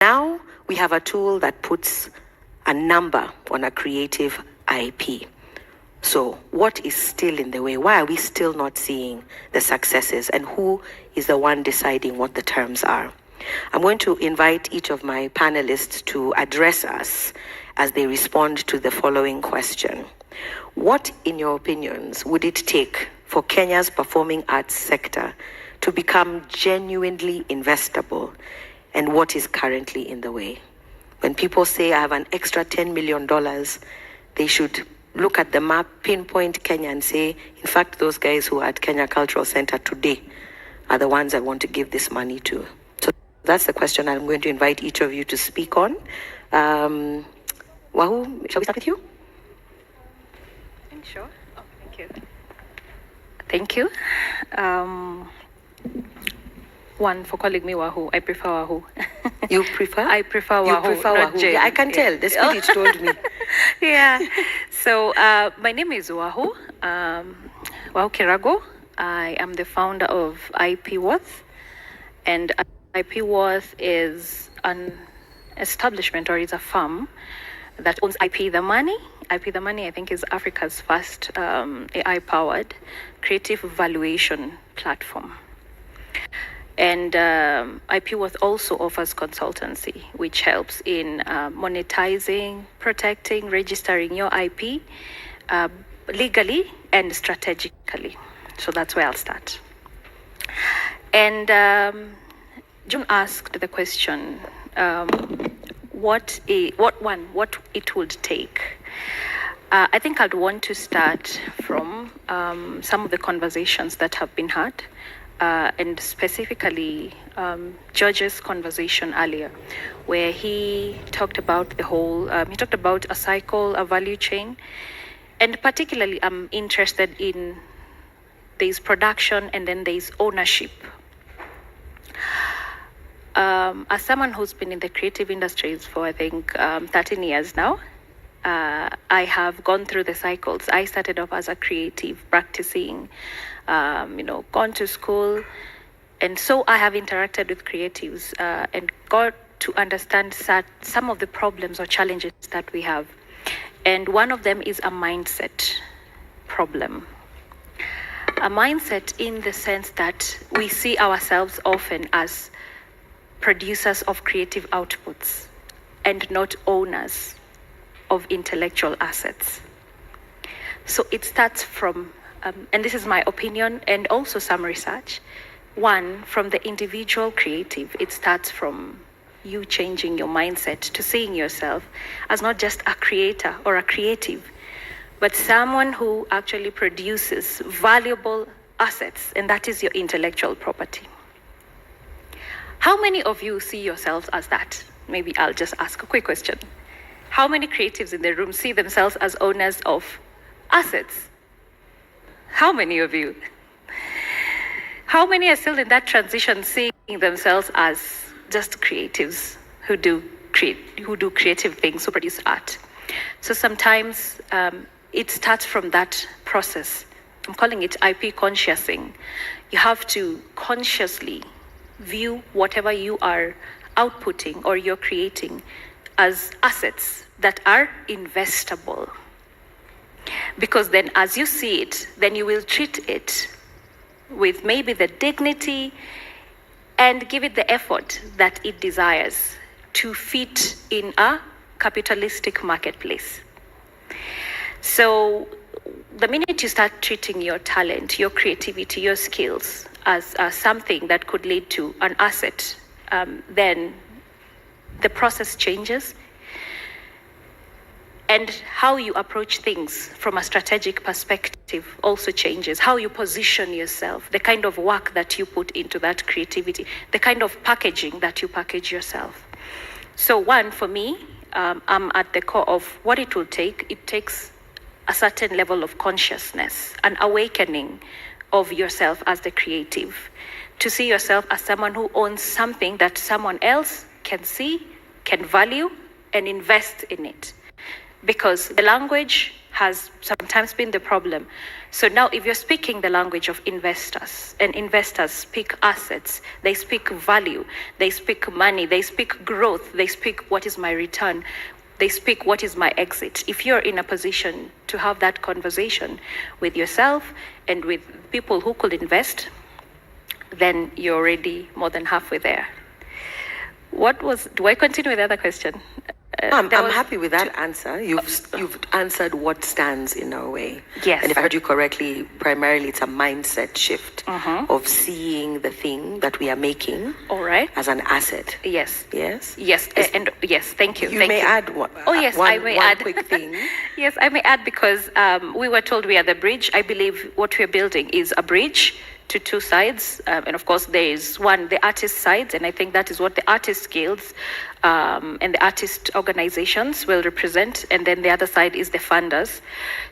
Now we have a tool that puts a number on a creative IP. So what is still in the way? Why are we still not seeing the successes? And who is the one deciding what the terms are? I'm going to invite each of my panelists to address us as they respond to the following question. What, in your opinions, would it take for Kenya's performing arts sector to become genuinely investable? And what is currently in the way? When people say I have an extra $10 million, they should look at the map, pinpoint Kenya and say, in fact, those guys who are at Kenya Cultural Center today are the ones I want to give this money to. So that's the question I'm going to invite each of you to speak on. Wahu, shall we start with you? Sure. Oh, thank you. Thank you. One, for calling me Wahu. I prefer Wahu. You prefer? I prefer Wahu. You prefer Wahu. Yeah, I can tell. The spirit told me. Yeah. So my name is Wahu. Wahu Kiragu. I am the founder of IPTHAMANI. And IPTHAMANI is an establishment, or is a firm that owns IPTHAMANI. IPTHAMANI, I think, is Africa's first AI-powered creative valuation platform. And IPTHAMANI also offers consultancy, which helps in monetizing, protecting, registering your IP legally and strategically. So that's where I'll start. And June asked the question, what it would take. I think I'd want to start from some of the conversations that have been had, and specifically George's conversation earlier, where he talked about the whole, he talked about a cycle, a value chain, and particularly I'm interested in there's production and then there's ownership. As someone who's been in the creative industries for, I think, 13 years now, I have gone through the cycles. I started off as a creative, practicing, gone to school. And so I have interacted with creatives and got to understand some of the problems or challenges that we have. And one of them is a mindset problem. A mindset in the sense that we see ourselves often as producers of creative outputs and not owners of intellectual assets. So it starts from, and this is my opinion and also some research, one, from the individual creative. It starts from you changing your mindset to seeing yourself as not just a creator or a creative, but someone who actually produces valuable assets, and that is your intellectual property. How many of you see yourselves as that? Maybe I'll just ask a quick question. How many creatives in the room see themselves as owners of assets? How many of you? How many are still in that transition, seeing themselves as just creatives who do creative things, who produce art? So sometimes it starts from that process. I'm calling it IP consciousing. You have to consciously view whatever you are outputting or you're creating as assets that are investable. Because then as you see it, then you will treat it with maybe the dignity and give it the effort that it desires to fit in a capitalistic marketplace. So the minute you start treating your talent, your creativity, your skills as something that could lead to an asset, then the process changes. And how you approach things from a strategic perspective also changes. How you position yourself, the kind of work that you put into that creativity, the kind of packaging that you package yourself. So one, for me, I'm at the core of what it will take. It takes a certain level of consciousness, an awakening of yourself as the creative, to see yourself as someone who owns something that someone else can see, can value, and invest in it. Because the language has sometimes been the problem. So now if you're speaking the language of investors, and investors speak assets, they speak value, they speak money, they speak growth, they speak what is my return, they speak what is my exit. If you're in a position to have that conversation with yourself and with people who could invest, then you're already more than halfway there. Do I continue with the other question? I'm happy with that answer. You've answered what stands in our way. Yes. And if I heard you correctly, primarily it's a mindset shift of seeing the thing that we are making All right. as an asset. Yes. Yes? Yes. And yes, thank you. You Thank may you. add one. Oh, yes, I may one add. quick thing. Yes, I may add, because we were told we are the bridge. I believe what we're building is a bridge to two sides. And of course, there is one, the artist sides, and I think that is what the artist guilds and the artist organizations will represent. And then the other side is the funders.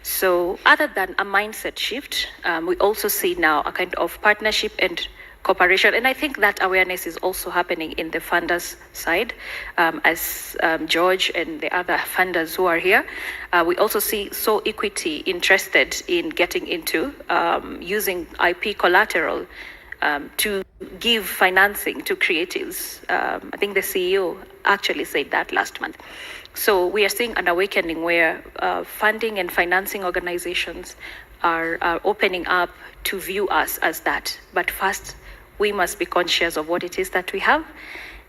So other than a mindset shift, we also see now a kind of partnership and cooperation. And I think that awareness is also happening in the funders side, as George and the other funders who are here. We also see So Equity interested in getting into using IP collateral to give financing to creatives. I think the CEO actually said that last month. So we are seeing an awakening where funding and financing organizations are opening up to view us as that. But first, we must be conscious of what it is that we have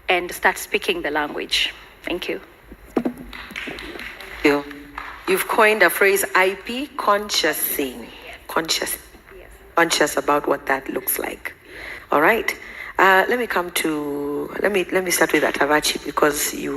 and start speaking the language. Thank you. You've coined a phrase, IP consciousing. Conscious. Yes. Conscious about what that looks like. All right. Let me start with Atavachi, because you